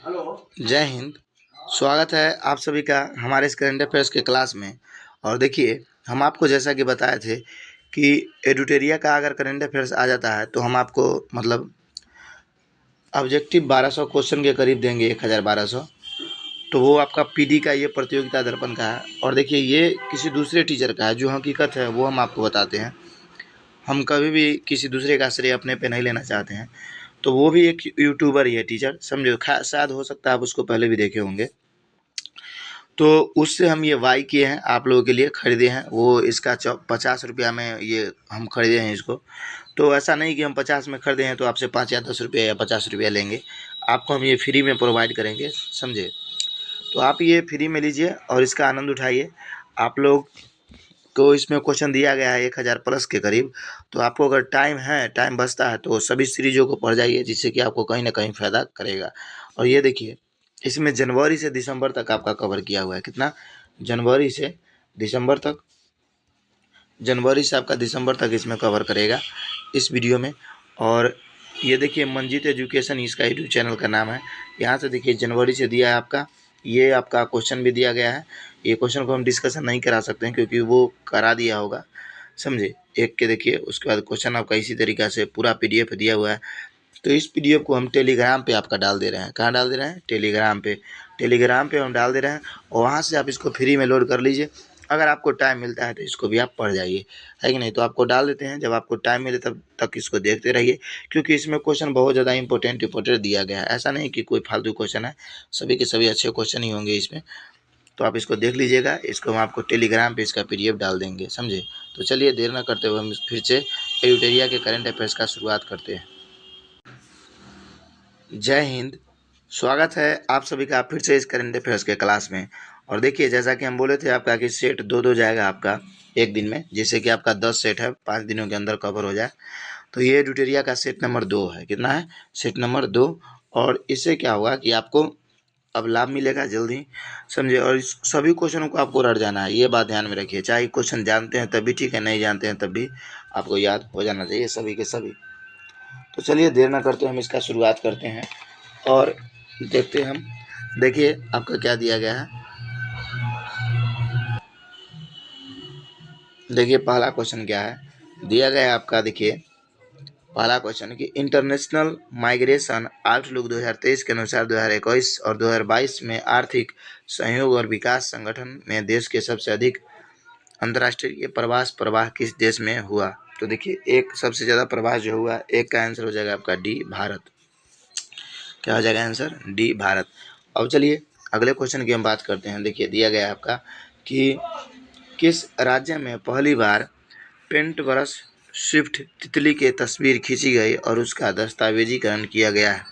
जय हिंद। स्वागत है आप सभी का हमारे इस करंट अफेयर्स के क्लास में। और देखिए, हम आपको जैसा कि बताए थे कि एडुटेरिया का अगर करंट अफेयर्स आ जाता है तो हम आपको मतलब ऑब्जेक्टिव 1200 क्वेश्चन के करीब देंगे, 1200। तो वो आपका पीडी का ये प्रतियोगिता दर्पण का है। और देखिए, ये किसी दूसरे टीचर का है, जो हकीकत है वो हम आपको बताते हैं। हम कभी भी किसी दूसरे का श्रेय अपने पे नहीं लेना चाहते हैं। तो वो भी एक यूट्यूबर ही है टीचर, समझो। शायद हो सकता है आप उसको पहले भी देखे होंगे। तो उससे हम ये बाई किए हैं, आप लोगों के लिए खरीदे हैं। वो इसका 50 रुपया में ये हम खरीदे हैं इसको। तो ऐसा नहीं कि हम 50 में खरीदे हैं तो आपसे 5 या 10 रुपया या 50 रुपया लेंगे। आपको हम ये फ्री में प्रोवाइड करेंगे, समझे। तो आप ये फ्री में लीजिए और इसका आनंद उठाइए। आप लोग को इसमें क्वेश्चन दिया गया है 1000 प्लस के करीब। तो आपको अगर टाइम बचता है तो सभी सीरीजों को पढ़ जाइए, जिससे कि आपको कहीं ना कहीं फ़ायदा करेगा। और ये देखिए, इसमें जनवरी से दिसंबर तक आपका कवर किया हुआ है। कितना? जनवरी से दिसंबर तक। जनवरी से आपका दिसंबर तक इसमें कवर करेगा इस वीडियो में। और ये देखिए, मंजीत एजुकेशन इसका यूट्यूब चैनल का नाम है। यहाँ से देखिए, जनवरी से दिया है आपका। ये आपका क्वेश्चन भी दिया गया है। ये क्वेश्चन को हम डिस्कशन नहीं करा सकते हैं क्योंकि वो करा दिया होगा, समझे। एक के देखिए, उसके बाद क्वेश्चन आपका इसी तरीक़ा से पूरा पीडीएफ दिया हुआ है। तो इस पीडीएफ को हम टेलीग्राम पे आपका डाल दे रहे हैं। कहाँ डाल दे रहे हैं? टेलीग्राम पे। टेलीग्राम पे हम डाल दे रहे हैं और वहाँ से आप इसको फ्री में लोड कर लीजिए। अगर आपको टाइम मिलता है तो इसको भी आप पढ़ जाइए, है कि नहीं। तो आपको डाल देते हैं, जब आपको टाइम मिले तब तक इसको देखते रहिए, क्योंकि इसमें क्वेश्चन बहुत ज़्यादा इंपॉर्टेंट दिया गया है। ऐसा नहीं कि कोई फालतू क्वेश्चन है, सभी के सभी अच्छे क्वेश्चन ही होंगे इसमें। तो आप इसको देख लीजिएगा। इसको हम आपको टेलीग्राम पे इसका पीडीएफ डाल देंगे, समझे। तो चलिए, देर न करते हुए हम फिर से एडुटेरिया के करंट अफेयर्स का शुरुआत करते हैं। जय हिंद। स्वागत है आप सभी का फिर से इस करंट अफेयर्स के क्लास में। और देखिए, जैसा कि हम बोले थे आपका कि सेट दो जाएगा आपका एक दिन में, जैसे कि आपका 10 सेट है, 5 दिनों के अंदर कवर हो जाए। तो ये एडुटेरिया का सेट नंबर 2 है। कितना है? Set number 2। और इससे क्या होगा कि आपको अब लाभ मिलेगा जल्दी, समझे। और इस सभी क्वेश्चनों को आपको रट जाना है, ये बात ध्यान में रखिए। चाहे क्वेश्चन जानते हैं तब भी ठीक है, नहीं जानते हैं तब भी आपको याद हो जाना चाहिए, सभी के सभी। तो चलिए, देर ना करते हम इसका शुरुआत करते हैं और देखते हैं हम। देखिए, आपका क्या दिया गया है। देखिए, पहला क्वेश्चन क्या है दिया गया है आपका। देखिए, पहला क्वेश्चन कि इंटरनेशनल माइग्रेशन आउटलुक 2023 के अनुसार 2021 और 2022 में आर्थिक सहयोग और विकास संगठन में देश के सबसे अधिक अंतर्राष्ट्रीय प्रवास प्रवाह किस देश में हुआ। तो देखिए, एक सबसे ज़्यादा प्रवास जो हुआ, एक का आंसर हो जाएगा आपका डी, भारत। क्या हो जाएगा आंसर? डी, भारत। अब चलिए, अगले क्वेश्चन की हम बात करते हैं। देखिए, दिया गया है आपका कि किस राज्य में पहली बार पेंट ब्रश स्विफ्ट तितली की तस्वीर खींची गई और उसका दस्तावेजीकरण किया गया है।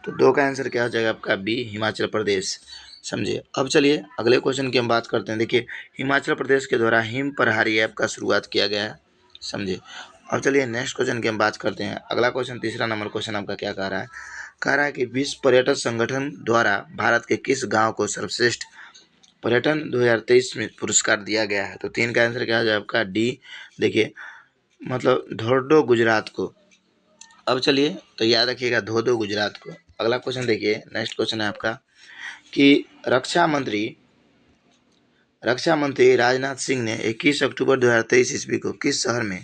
तो 2 का आंसर क्या हो जाएगा आपका? बी, हिमाचल प्रदेश, समझिए। अब चलिए, अगले क्वेश्चन की हम बात करते हैं। देखिए, हिमाचल प्रदेश के द्वारा हिम प्रहारी ऐप का शुरुआत किया गया है, समझिए। अब चलिए, नेक्स्ट क्वेश्चन की हम बात करते हैं। अगला क्वेश्चन, तीसरा नंबर क्वेश्चन आपका क्या कह रहा है? कह रहा है कि विश्व पर्यटन संगठन द्वारा भारत के किस गांव को सर्वश्रेष्ठ पर्यटन 2023 में पुरस्कार दिया गया है। तो 3 का आंसर क्या हो जाएगा आपका? डी। देखिए, मतलब धोर्डो, गुजरात को। अब चलिए, तो याद रखिएगा धोर्डो, गुजरात को। अगला क्वेश्चन देखिए, नेक्स्ट क्वेश्चन है आपका कि रक्षा मंत्री राजनाथ सिंह ने 21 अक्टूबर 2023 ईस्वी को किस शहर में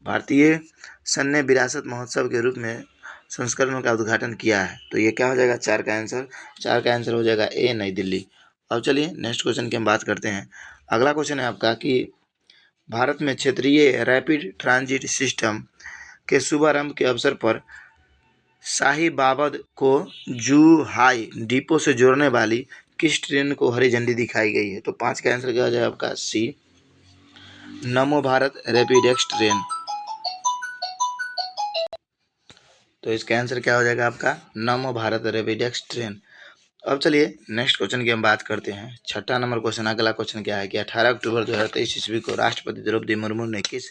भारतीय सैन्य विरासत महोत्सव के रूप में संस्करणों का उद्घाटन किया है। तो ये क्या हो जाएगा? 4 का आंसर। 4 का आंसर हो जाएगा ए, नई दिल्ली। अब चलिए, नेक्स्ट क्वेश्चन की हम बात करते हैं। अगला क्वेश्चन है आपका कि भारत में क्षेत्रीय रैपिड ट्रांजिट सिस्टम के शुभारंभ के अवसर पर शाहीबाबद को जूहाई डिपो से जोड़ने वाली किस ट्रेन को हरी झंडी दिखाई गई है। तो 5 का आंसर क्या हो जाएगा आपका? सी, नमो भारत रैपिड एक्सप्रेस ट्रेन। तो इसका आंसर क्या हो जाएगा आपका? नमो भारत रैपिड एक्सप्रेस ट्रेन। अब चलिए, नेक्स्ट क्वेश्चन की हम बात करते हैं। छठा नंबर क्वेश्चन, अगला क्वेश्चन क्या है कि 18 अक्टूबर 2023 ईस्वी को राष्ट्रपति द्रौपदी मुर्मू ने किस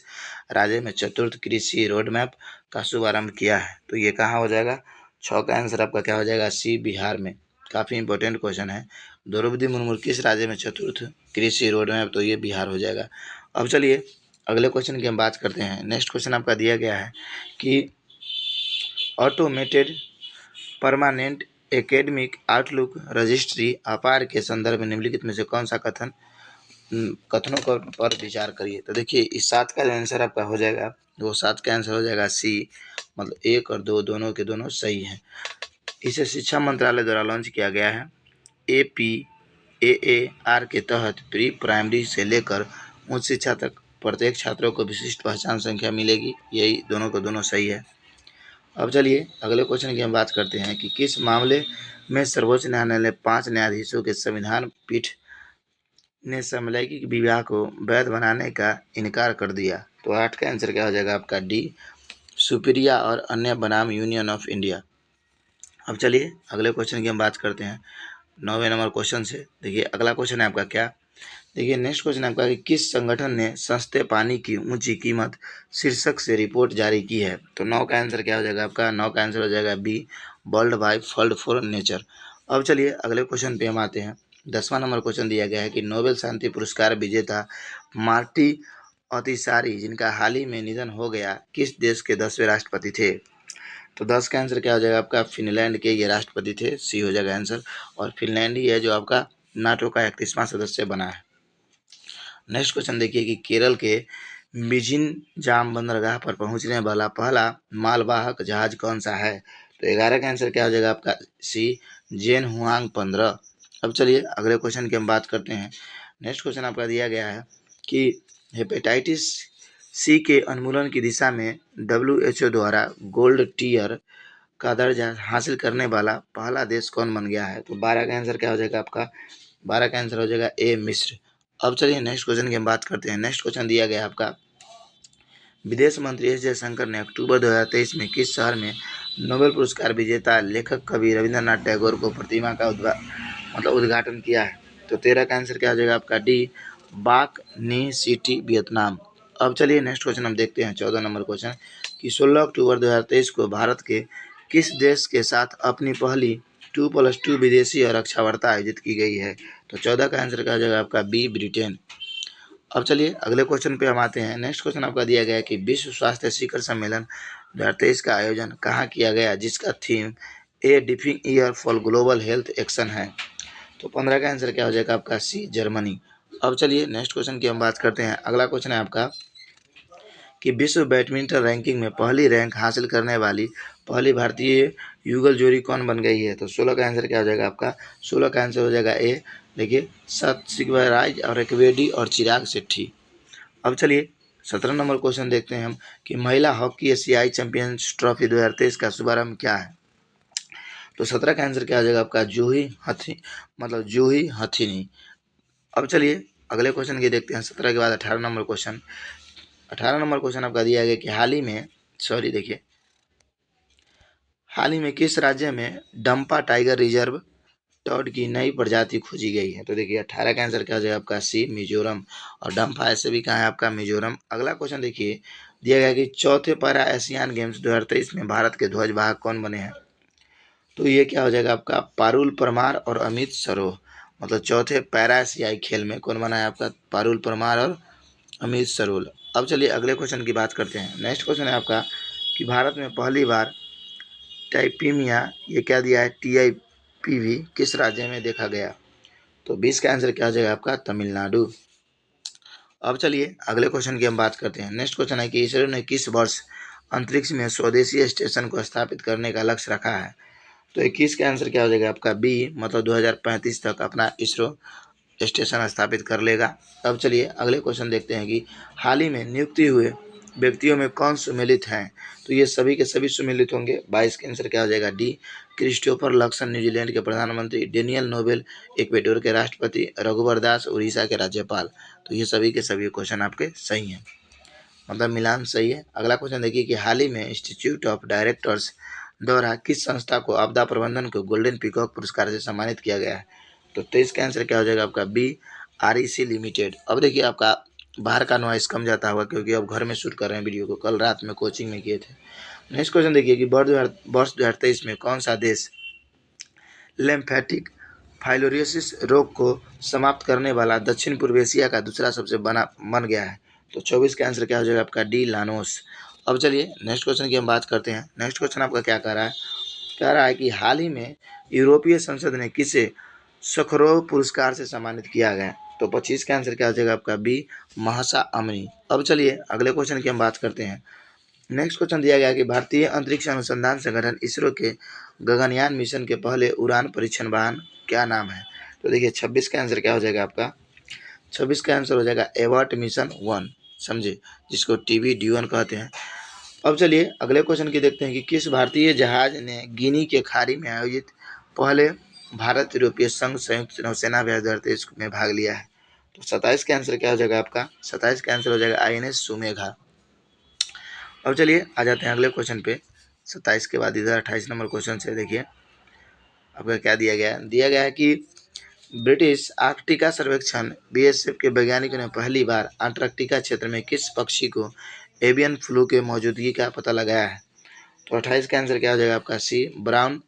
राज्य में चतुर्थ कृषि रोड मैप का शुभारंभ किया है। तो ये कहाँ हो जाएगा? 6 का आंसर आपका क्या हो जाएगा? सी, बिहार में। काफ़ी इंपॉर्टेंट क्वेश्चन है। द्रौपदी मुर्मू किस राज्य में चतुर्थ कृषि रोड मैप, तो ये बिहार हो जाएगा। अब चलिए, अगले क्वेश्चन की हम बात करते हैं। नेक्स्ट क्वेश्चन आपका दिया गया है कि automated permanent academic outlook registry अपार के संदर्भ में निम्नलिखित में से कौन सा कथनों पर विचार करिए। तो देखिए इस 7 का जो आंसर आपका हो जाएगा वो 7 का आंसर हो जाएगा सी, मतलब 1 और 2 दोनों के दोनों सही हैं। इसे शिक्षा मंत्रालय द्वारा लॉन्च किया गया है। APAAR के तहत प्री प्राइमरी से लेकर उच्च शिक्षा तक प्रत्येक छात्रों को विशिष्ट पहचान संख्या मिलेगी। यही दोनों के दोनों सही है। अब चलिए अगले क्वेश्चन की हम बात करते हैं कि किस मामले में सर्वोच्च न्यायालय ने 5 न्यायाधीशों के संविधान पीठ ने समलैंगिक विवाह को वैध बनाने का इनकार कर दिया। तो 8 का आंसर क्या हो जाएगा आपका डी, सुपीरिया और अन्य बनाम यूनियन ऑफ इंडिया। अब चलिए अगले क्वेश्चन की हम बात करते हैं 9वें नंबर क्वेश्चन से। देखिए अगला क्वेश्चन है आपका क्या, देखिए नेक्स्ट क्वेश्चन आपका कि किस संगठन ने सस्ते पानी की ऊंची कीमत शीर्षक से रिपोर्ट जारी की है। तो 9 का आंसर क्या हो जाएगा आपका, 9 का आंसर हो जाएगा B, world wide fund for nature. अब चलिए अगले क्वेश्चन पे हम आते हैं। 10वां नंबर क्वेश्चन दिया गया है कि नोबेल शांति पुरस्कार विजेता मार्टी अतिसारी जिनका हाल ही में निधन हो गया किस देश के 10वें राष्ट्रपति थे। तो 10 का आंसर क्या हो जाएगा आपका, फिनलैंड के ये राष्ट्रपति थे, सी हो जाएगा आंसर। और फिनलैंड ही है जो आपका नाटो का 31वां सदस्य बना है। नेक्स्ट क्वेश्चन देखिए कि केरल के मिझिनजाम बंदरगाह पर पहुंचने वाला पहला मालवाहक जहाज कौन सा है। तो 11 का आंसर क्या हो जाएगा आपका सी, जेन हुआंग 15। अब चलिए अगले क्वेश्चन की हम बात करते हैं। नेक्स्ट क्वेश्चन आपका दिया गया है कि हेपेटाइटिस सी के उन्मूलन की दिशा में WHO द्वारा गोल्ड टियर का दर्जा हासिल करने वाला पहला देश कौन बन गया है। तो 12 का आंसर क्या हो जाएगा आपका, 12 का आंसर हो जाएगा ए, मिस्र। अब चलिए नेक्स्ट क्वेश्चन की हम बात करते हैं। नेक्स्ट क्वेश्चन दिया गया है आपका, विदेश मंत्री एस जयशंकर ने अक्टूबर 2023 में किस शहर में नोबेल पुरस्कार विजेता लेखक कवि रविंद्रनाथ टैगोर को प्रतिमा का उद्घाटन किया है। तो 13 का आंसर क्या हो जाएगा आपका डी, बाक नी सिटी वियतनाम। अब चलिए नेक्स्ट क्वेश्चन हम देखते हैं 14 नंबर क्वेश्चन कि 16 अक्टूबर 2023 को भारत के किस देश के साथ अपनी पहली 2+2 विदेशी और रक्षा वार्ता आयोजित की गई है। तो 14 का आंसर क्या हो जाएगा आपका बी, ब्रिटेन। अब चलिए अगले क्वेश्चन पे हम आते हैं। नेक्स्ट क्वेश्चन आपका दिया गया है कि विश्व स्वास्थ्य शिखर सम्मेलन 2023 का आयोजन कहाँ किया गया जिसका theme A diffing year for global health action है। तो 15 का आंसर क्या हो जाएगा आपका सी, जर्मनी। अब चलिए नेक्स्ट क्वेश्चन की हम बात करते हैं। अगला क्वेश्चन है आपका कि विश्व बैडमिंटन रैंकिंग में पहली रैंक हासिल करने वाली पहली भारतीय युगल जोड़ी कौन बन गई है। तो 16 का आंसर क्या हो जाएगा आपका, 16 का आंसर हो जाएगा ए, देखिए सत्सिकराज और एकवेडी और चिराग शेट्टी। अब चलिए 17 नंबर क्वेश्चन देखते हैं हम कि महिला हॉकी एशियाई चैंपियंस ट्रॉफी 2023 का शुभारंभ क्या है। तो 17 का आंसर क्या हो जाएगा आपका जूही हथिनी। अब चलिए अगले क्वेश्चन की देखते हैं। 17 के बाद 18 नंबर क्वेश्चन। 18 नंबर क्वेश्चन आपका दिया गया कि हाल ही में किस राज्य में डंपा टाइगर रिजर्व टॉड की नई प्रजाति खोजी गई है। तो देखिए 18 का आंसर क्या हो जाएगा आपका सी, मिजोरम। और डंपा ऐसे भी कहाँ है आपका, मिजोरम। अगला क्वेश्चन देखिए दिया गया कि चौथे पैरा एशियान गेम्स 2023 में भारत के ध्वजवाहक कौन बने हैं। तो ये क्या हो जाएगा आपका, पारुल परमार और अमित सरोह। मतलब चौथे पैरा एशियाई खेल में कौन बना है आपका, पारुल परमार और अमित सरोल। अब चलिए अगले क्वेश्चन की बात करते हैं। नेक्स्ट क्वेश्चन है आपका कि भारत में पहली बार टाइपीमिया, ये क्या दिया है, TIPV किस राज्य में देखा गया। तो 20 का आंसर क्या हो जाएगा आपका, तमिलनाडु। अब चलिए अगले क्वेश्चन की हम बात करते हैं। नेक्स्ट क्वेश्चन है कि इसरो ने किस वर्ष अंतरिक्ष में स्वदेशी स्टेशन को स्थापित करने का लक्ष्य रखा है। तो 21 का आंसर क्या हो जाएगा आपका बी, मतलब 2035 तक अपना इसरो स्टेशन स्थापित कर लेगा। अब चलिए अगले क्वेश्चन देखते हैं कि हाल ही में नियुक्ति हुए व्यक्तियों में कौन सम्मिलित हैं। तो ये सभी के सभी सम्मिलित होंगे। 22 का आंसर क्या हो जाएगा डी, क्रिस्टोफर लक्सन न्यूजीलैंड के प्रधानमंत्री, डेनियल नोबेल इक्वेडोर के राष्ट्रपति, रघुवर दास उड़ीसा के राज्यपाल। तो ये सभी के सभी क्वेश्चन आपके सही हैं, मतलब मिलान सही है। अगला क्वेश्चन देखिए कि हाल ही में इंस्टीट्यूट ऑफ डायरेक्टर्स द्वारा किस संस्था को आपदा प्रबंधन को गोल्डन पीकॉक पुरस्कार से सम्मानित किया गया है। तो 23 का आंसर क्या हो जाएगा आपका बी, REC लिमिटेड। अब देखिए आपका बाहर का नॉइस कम जाता होगा क्योंकि अब घर में शूट कर रहे हैं वीडियो को, कल रात में कोचिंग में किए थे। नेक्स्ट क्वेश्चन देखिए कि वर्ष 2023 में कौन सा देश लिम्फेटिक फाइलोरियोसिस रोग को समाप्त करने वाला दक्षिण पूर्व एशिया का दूसरा सबसे बन गया है। तो 24 का आंसर क्या हो जाएगा आपका डी, लानोस। अब चलिए नेक्स्ट क्वेश्चन की हम बात करते हैं। नेक्स्ट क्वेश्चन आपका क्या कह रहा है कह रहा है कि हाल ही में यूरोपीय संसद ने किसे सखरोव पुरस्कार से सम्मानित किया गया? तो 25 का आंसर क्या हो जाएगा आपका? B, Mahsa Amini. अब चलिए अगले क्वेश्चन की हम बात करते हैं। नेक्स्ट क्वेश्चन दिया गया कि भारतीय अंतरिक्ष अनुसंधान संगठन इसरो के गगनयान मिशन के पहले उड़ान परीक्षण वाहन क्या नाम है? तो देखिए 26 का आंसर क्या हो जाएगा आपका? 26 का आंसर हो जाएगा एवर्ट मिशन 1, समझे, जिसको टीवी ड्यून कहते हैं। अब चलिए अगले क्वेश्चन की देखते हैं कि किस भारतीय जहाज ने गिनी के खाड़ी में आयोजित पहले भारत यूरोपीय संघ संयुक्त नौसेना अभ्यास 2023 में भाग लिया है? तो 27 का आंसर क्या हो जाएगा आपका? 27 का आंसर हो जाएगा INS सुमेघा। अब चलिए आ जाते हैं अगले क्वेश्चन पे। 27 के बाद इधर 28 नंबर क्वेश्चन से देखिए आपका क्या दिया गया है। दिया गया है कि ब्रिटिश आर्कटिका सर्वेक्षण BSF के वैज्ञानिकों ने पहली बार अंटार्कटिका क्षेत्र में किस पक्षी को एवियन फ्लू के मौजूदगी का पता लगाया है? तो 28 का आंसर क्या हो जाएगा आपका? सी, ब्राउन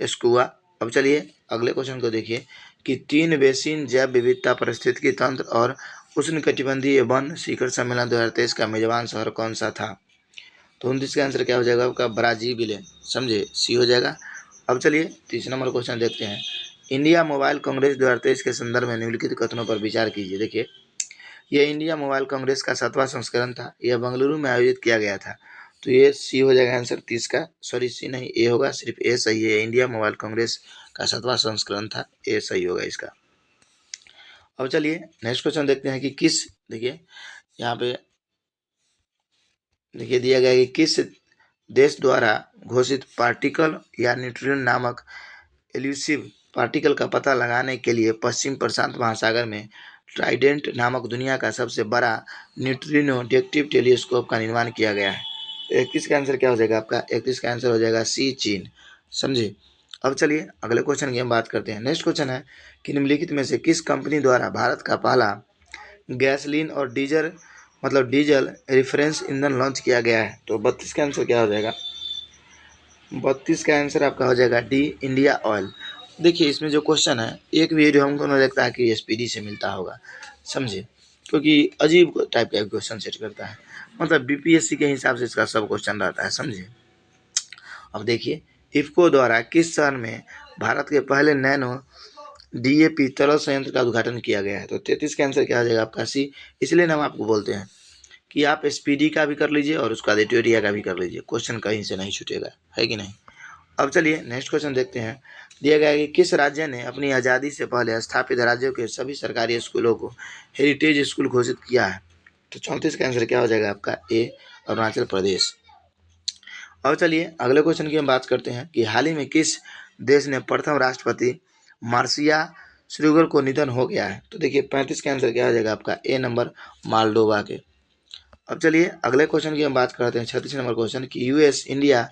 स्कुआ। अब चलिए अगले क्वेश्चन को देखिए कि 3 बेसिन जैव विविधता पारिस्थितिकी तंत्र और उष्णकटिबंधीय वन शिखर सम्मेलन 2023 का मेजबान शहर कौन सा था? तो 29 का आंसर क्या हो जाएगा आपका? ब्राजील, समझे, सी हो जाएगा। अब चलिए 30 नंबर क्वेश्चन देखते हैं। इंडिया मोबाइल कांग्रेस 2023 के संदर्भ में निम्नलिखित कथनों पर विचार कीजिए। देखिए यह इंडिया मोबाइल कांग्रेस का 7वां संस्करण था। यह बेंगलुरु में आयोजित किया गया था। तो ये सी हो जाएगा आंसर 30 का। सॉरी सी नहीं, ए होगा, सिर्फ ए सही है। इंडिया मोबाइल कांग्रेस का 7वां संस्करण था, ए सही होगा इसका। अब चलिए नेक्स्ट क्वेश्चन देखते हैं कि किस, देखिए यहाँ पे देखिए दिया गया है कि किस देश द्वारा घोषित पार्टिकल या न्यूट्रिनो नामक एल्यूसिव पार्टिकल का पता लगाने के लिए पश्चिम प्रशांत महासागर में ट्राइडेंट नामक दुनिया का सबसे बड़ा न्यूट्रिनो डिटेक्टिव टेलीस्कोप का निर्माण किया गया है? 31 का आंसर क्या हो जाएगा आपका? 31 का आंसर हो जाएगा सी, चीन, समझे। अब चलिए अगले क्वेश्चन की हम बात करते हैं। नेक्स्ट क्वेश्चन है कि निम्नलिखित में से किस कंपनी द्वारा भारत का पहला गैसोलीन और डीजल रेफरेंस ईंधन लॉन्च किया गया है? तो 32 का आंसर क्या हो जाएगा? 32 का आंसर आपका हो जाएगा डी, इंडिया ऑयल। देखिए इसमें जो क्वेश्चन है एक भी जो हमको नहीं लगता है कि SPD से मिलता होगा, समझे, क्योंकि अजीब टाइप का क्वेश्चन सेट करता है। मतलब BPSC के हिसाब से इसका सब क्वेश्चन रहता है, समझे। अब देखिए इफ्को द्वारा किस शहर में भारत के पहले नैनो DAP तरल संयंत्र का उद्घाटन किया गया है? तो 33 का आंसर क्या हो जाएगा आपका? सी। इसलिए हम आपको बोलते हैं कि आप SPD का भी कर लीजिए और उसका एडिटोरिया का भी कर लीजिए, क्वेश्चन कहीं से नहीं छूटेगा, है कि नहीं। अब चलिए नेक्स्ट क्वेश्चन देखते हैं। दिया गया है कि किस राज्य ने अपनी आज़ादी से पहले स्थापित राज्यों के सभी सरकारी स्कूलों को हेरिटेज स्कूल घोषित किया है? तो 34 का आंसर क्या हो जाएगा आपका? ए, अरुणाचल प्रदेश। अब चलिए अगले क्वेश्चन की हम बात करते हैं कि हाल ही में किस देश ने प्रथम राष्ट्रपति मार्सिया श्रूगर को निधन हो गया है? तो देखिए 35 का आंसर क्या हो जाएगा आपका? ए नंबर, मालडोवा के। अब चलिए अगले क्वेश्चन की हम बात करते हैं। 36 नंबर क्वेश्चन कि US India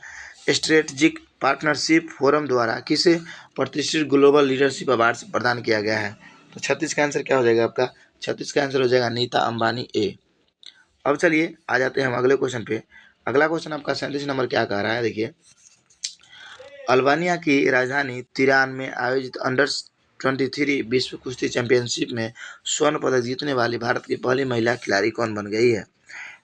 strategic partnership forum द्वारा किसे प्रतिष्ठित ग्लोबल लीडरशिप अवार्ड प्रदान किया गया है? तो 36 का आंसर क्या हो जाएगा आपका? 36 का आंसर हो जाएगा नीता अंबानी, ए। अब चलिए आ जाते हैं हम अगले क्वेश्चन पे। अगला क्वेश्चन आपका 37 नंबर क्या कह रहा है? देखिए अल्बानिया की राजधानी तिरान में आयोजित अंडर-23 विश्व कुश्ती चैंपियनशिप में स्वर्ण पदक जीतने वाली भारत की पहली महिला खिलाड़ी कौन बन गई है?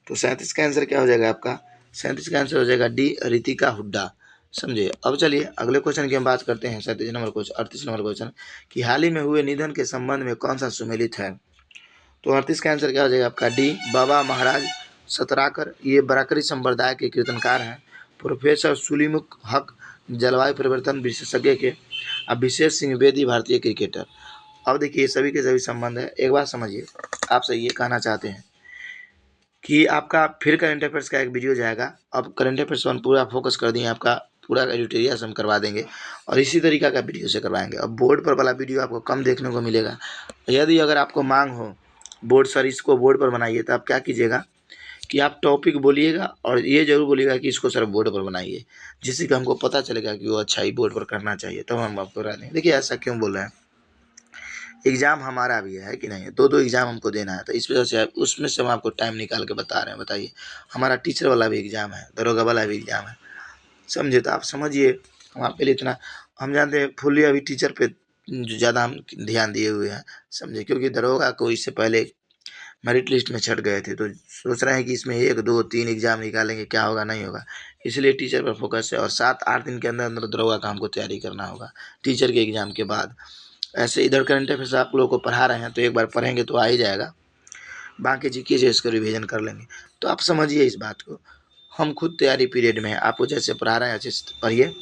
तो 37 का आंसर क्या हो जाएगा आपका? 37 का आंसर हो जाएगा डी, रितिका हुड्डा, समझे। अब चलिए अगले क्वेश्चन की हम बात करते हैं। 37 नंबर क्वेश्चन, 38 नंबर क्वेश्चन कि हाल ही में हुए निधन के संबंध में कौन सा सुमेलित है? तो 38 का आंसर क्या हो जाएगा आपका? डी, बाबा महाराज सतराकर। ये बराकरी संप्रदाय के कीर्तनकार हैं। प्रोफेसर सुलीमुख हक जलवायु परिवर्तन विशेषज्ञ के। अभिषेक सिंह बेदी भारतीय क्रिकेटर। अब देखिए सभी के सभी संबंध है। एक बात समझिए, आपसे ये कहना चाहते हैं कि आपका फिर करंट अफेयर्स का एक वीडियो जाएगा। अब करंट अफेयर्स पर पूरा फोकस कर दिए, आपका पूरा एडिटोरियल हम करवा देंगे और इसी तरीका का वीडियो से करवाएंगे। अब बोर्ड पर वाला वीडियो आपको कम देखने को मिलेगा। यदि अगर आपको मांग हो बोर्ड सर इसको बोर्ड पर बनाइए, तो आप क्या कीजिएगा कि आप टॉपिक बोलिएगा और ये जरूर बोलिएगा कि इसको सर बोर्ड पर बनाइए, जिससे कि हमको पता चलेगा कि वो अच्छा ही बोर्ड पर करना चाहिए, तब हम आपको करा देंगे। देखिए ऐसा क्यों बोल रहे हैं, एग्ज़ाम हमारा भी है कि नहीं, दो एग्ज़ाम हमको देना है, तो इस वजह से उसमें से हम आपको टाइम निकाल के बता रहे हैं। बताइए, हमारा टीचर वाला भी एग्ज़ाम है, दरोगा वाला भी एग्ज़ाम है, समझे। तो आप समझिए हम आपके लिए इतना, हम जानते हैं फुल्ली अभी टीचर पे ज़्यादा हम ध्यान दिए हुए हैं, समझे, क्योंकि दरोगा को इससे पहले मेरिट लिस्ट में छट गए थे, तो सोच रहे हैं कि इसमें 1, 2, 3 एग्ज़ाम निकालेंगे, क्या होगा नहीं होगा। इसलिए टीचर पर फोकस है और 7-8 दिन के अंदर अंदर दरोगा का हमको तैयारी करना होगा टीचर के एग्ज़ाम के बाद। ऐसे इधर करंट अफेयर्स आप लोगों को पढ़ा रहे हैं, तो एक बार पढ़ेंगे तो आ ही जाएगा, बाकी जीके से इसको रिवीजन कर लेंगे। तो आप समझिए इस बात को, हम खुद तैयारी पीरियड में हैं, आपको जैसे पढ़ा रहे हैं अच्छे से पढ़िए,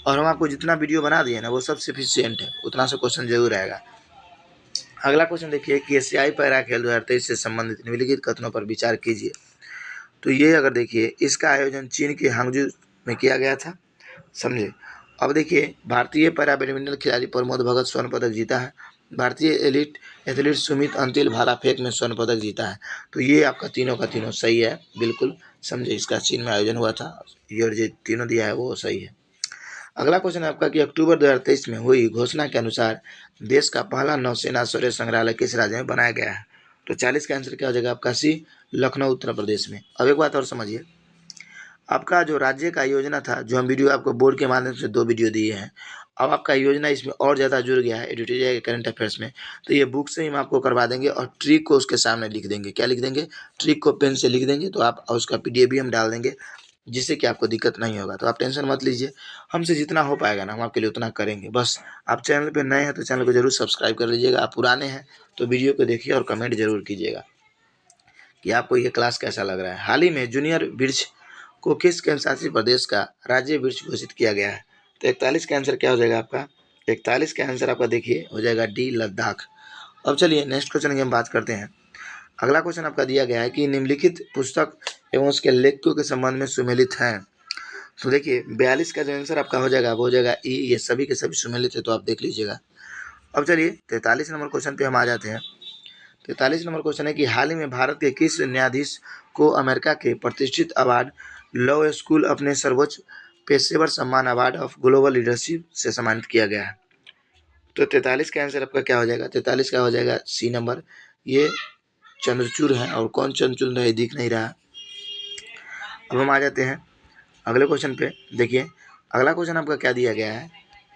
और हम आपको जितना वीडियो बना दिए ना वो सब सफिशिएंट है, उतना सा क्वेश्चन जरूर आएगा। अगला क्वेश्चन देखिए कि एशियाई पैरा खेल 2023 से संबंधित निम्नलिखित कथनों पर विचार कीजिए। तो ये अगर देखिए, इसका आयोजन चीन के हांगजू में किया गया था, समझे। अब देखिए, भारतीय पैरा बैडमिंटन खिलाड़ी प्रमोद भगत स्वर्ण पदक जीता है। भारतीय एथलीट सुमित अंतिल भाला फेंक में स्वर्ण पदक जीता है। तो ये आपका तीनों का तीनों सही है, बिल्कुल समझे। इसका चीन में आयोजन हुआ था, ये और जो तीनों दिया है वो सही है। अगला क्वेश्चन है आपका कि अक्टूबर 2023 में हुई घोषणा के अनुसार देश का पहला नौसेना शौर्य संग्रहालय किस राज्य में बनाया गया है। तो 40 का आंसर क्या हो जाएगा आपका सी, लखनऊ उत्तर प्रदेश में। अब एक बात और समझिए, आपका जो राज्य का योजना था, जो हम वीडियो आपको बोर्ड के माध्यम से 2 वीडियो दिए हैं, अब आपका योजना इसमें और ज़्यादा जुड़ गया है एडुटेरिया के करंट अफेयर्स में। तो ये बुक से ही हम आपको करवा देंगे और ट्रिक को उसके सामने लिख देंगे। क्या लिख देंगे? ट्रिक को पेन से लिख देंगे, तो आप उसका पीडीएफ भी हम डाल देंगे, जिससे कि आपको दिक्कत नहीं होगा। तो आप टेंशन मत लीजिए, हमसे जितना हो पाएगा ना हम आपके लिए उतना करेंगे। बस आप चैनल पे नए हैं तो चैनल को जरूर सब्सक्राइब कर लीजिएगा, आप पुराने हैं तो वीडियो को देखिए और कमेंट जरूर कीजिएगा कि आपको ये क्लास कैसा लग रहा है। हाल ही में जूनियर वृक्ष को किस केंद्रशासित प्रदेश का राज्य वृक्ष घोषित किया गया है। तो 41 का आंसर क्या हो जाएगा आपका? 41 का आंसर आपका देखिए हो जाएगा डी, लद्दाख। अब चलिए नेक्स्ट क्वेश्चन की हम बात करते हैं। अगला क्वेश्चन आपका दिया गया है कि निम्नलिखित पुस्तक एवं उसके लेखकों के संबंध में सुमेलित हैं। तो देखिए 42 का जो आंसर आपका हो जाएगा वो हो जाएगा ई, ये सभी के सभी सुमेलित है, तो आप देख लीजिएगा। अब चलिए 43 नंबर क्वेश्चन पे हम आ जाते हैं। 43 नंबर क्वेश्चन है कि हाल ही में भारत के किस न्यायाधीश को अमेरिका के प्रतिष्ठित अवार्ड लॉ स्कूल अपने सर्वोच्च पेशेवर सम्मान अवार्ड ऑफ ग्लोबल लीडरशिप से सम्मानित किया गया है। तो 43 का आंसर आपका क्या हो जाएगा? 43 का हो जाएगा सी नंबर, ये चंद्रचूड़ है, और कौन चंद्रचूड़ है दिख नहीं रहा। अब हम आ जाते हैं अगले क्वेश्चन पे। देखिए अगला क्वेश्चन आपका क्या दिया गया है?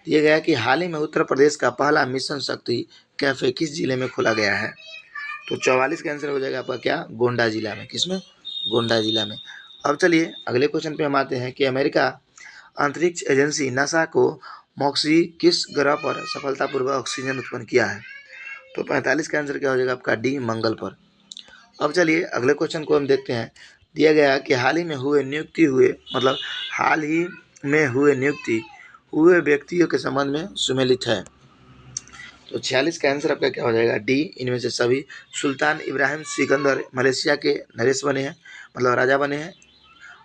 दिया गया है कि हाल ही में उत्तर प्रदेश का पहला मिशन शक्ति कैफे किस जिले में खोला गया है। तो 44 का आंसर हो जाएगा आपका क्या? गोंडा जिला में। किसमें? गोंडा जिला में। अब चलिए अगले क्वेश्चन पे हम आते हैं कि अमेरिका अंतरिक्ष एजेंसी नासा को मॉक्सी किस ग्रह पर सफलतापूर्वक ऑक्सीजन उत्पन्न किया है। तो 45 का आंसर क्या हो जाएगा आपका? डी, मंगल पर। अब चलिए अगले क्वेश्चन को हम देखते हैं। दिया गया कि हाल ही में नियुक्ति हुए व्यक्तियों के संबंध में सुमेलित है। तो 46 का आंसर आपका क्या हो जाएगा? डी, इनमें से सभी। सुल्तान इब्राहिम सिकंदर मलेशिया के नरेश बने हैं, मतलब राजा बने हैं।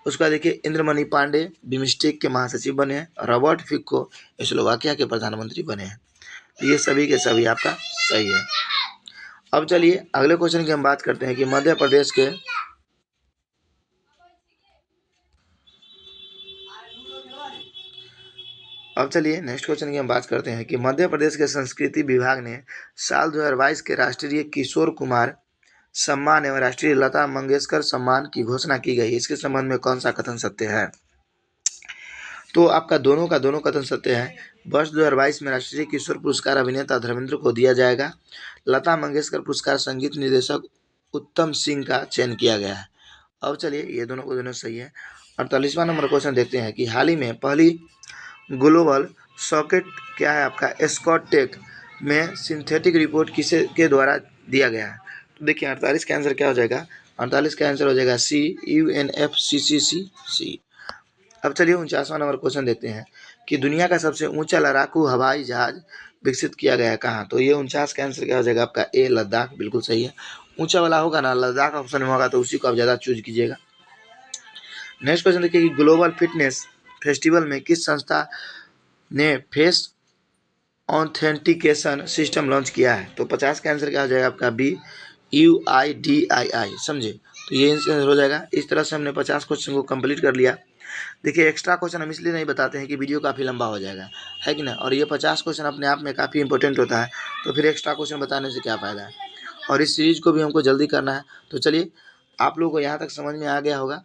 उसका देखिए इंद्रमणि पांडे बिम्स्टेक के महासचिव बने हैं। रॉबर्ट फिको स्लोवाकिया के प्रधानमंत्री बने हैं। तो ये सभी के सभी आपका सही है। अब चलिए अगले क्वेश्चन की हम बात करते हैं कि मध्य प्रदेश के नेक्स्ट क्वेश्चन की हम बात करते हैं कि मध्य प्रदेश के संस्कृति विभाग ने साल 2022 के राष्ट्रीय किशोर कुमार सम्मान एवं राष्ट्रीय लता मंगेशकर सम्मान की घोषणा की गई। इसके संबंध में कौन सा कथन सत्य है? तो आपका दोनों का दोनों कथन सत्य है। वर्ष 2022 में राष्ट्रीय किशोर पुरस्कार अभिनेता धर्मेंद्र को दिया जाएगा। लता मंगेशकर पुरस्कार संगीत निर्देशक उत्तम सिंह का चयन किया गया है। अब चलिए ये दोनों को दोनों सही है। 48वां नंबर क्वेश्चन देखते हैं कि हाल ही में पहली ग्लोबल सॉकेट क्या है आपका? एस्कॉट टेक में सिंथेटिक रिपोर्ट किसे के द्वारा दिया गया है। तो देखिए 48 का आंसर क्या हो जाएगा? 48 का आंसर हो जाएगा सी, UNFCCC। अब चलिए 49वां नंबर क्वेश्चन देखते हैं कि दुनिया का सबसे ऊंचा लड़ाकू हवाई जहाज विकसित किया गया है कहाँ। तो ये 49 का आंसर क्या हो जाएगा आपका? ए, लद्दाख। बिल्कुल सही है, ऊंचा वाला होगा ना, लद्दाख ऑप्शन में होगा तो उसी को आप ज़्यादा चूज कीजिएगा। नेक्स्ट क्वेश्चन देखिए कि ग्लोबल फिटनेस फेस्टिवल में किस संस्था ने फेस ऑथेंटिकेशन सिस्टम लॉन्च किया है। तो 50 का आंसर क्या हो जाएगा आपका? B, UIDII। समझे, तो ये आंसर हो जाएगा। इस तरह से हमने 50 क्वेश्चन को कंप्लीट कर लिया। देखिए एक्स्ट्रा क्वेश्चन हम इसलिए नहीं बताते हैं कि वीडियो काफ़ी लंबा हो जाएगा, है कि ना, और ये 50 क्वेश्चन अपने आप में काफ़ी इंपॉर्टेंट होता है, तो फिर एक्स्ट्रा क्वेश्चन बताने से क्या फ़ायदा है। और इस सीरीज़ को भी हमको जल्दी करना है। तो चलिए आप लोगों को यहाँ तक समझ में आ गया होगा,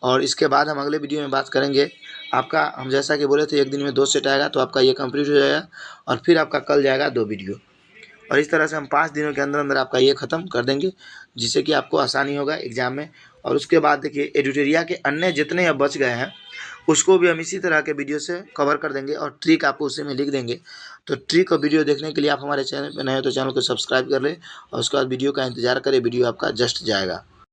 और इसके बाद हम अगले वीडियो में बात करेंगे। आपका हम जैसा कि बोले थे 1 दिन में 2 सेट आएगा, तो आपका ये कंप्लीट हो जाएगा, और फिर आपका कल जाएगा 2 वीडियो। और इस तरह से हम 5 दिनों के अंदर अंदर आपका ये ख़त्म कर देंगे, जिससे कि आपको आसानी होगा एग्ज़ाम में। और उसके बाद देखिए एडुटेरिया के अन्य जितने अब बच गए हैं उसको भी हम इसी तरह के वीडियो से कवर कर देंगे और ट्रिक आपको उसी में लिख देंगे। तो ट्रिक और वीडियो देखने के लिए आप हमारे चैनल पर नए हो तो चैनल को सब्सक्राइब कर लें और उसके बाद वीडियो का इंतज़ार करें, वीडियो आपका जस्ट जाएगा।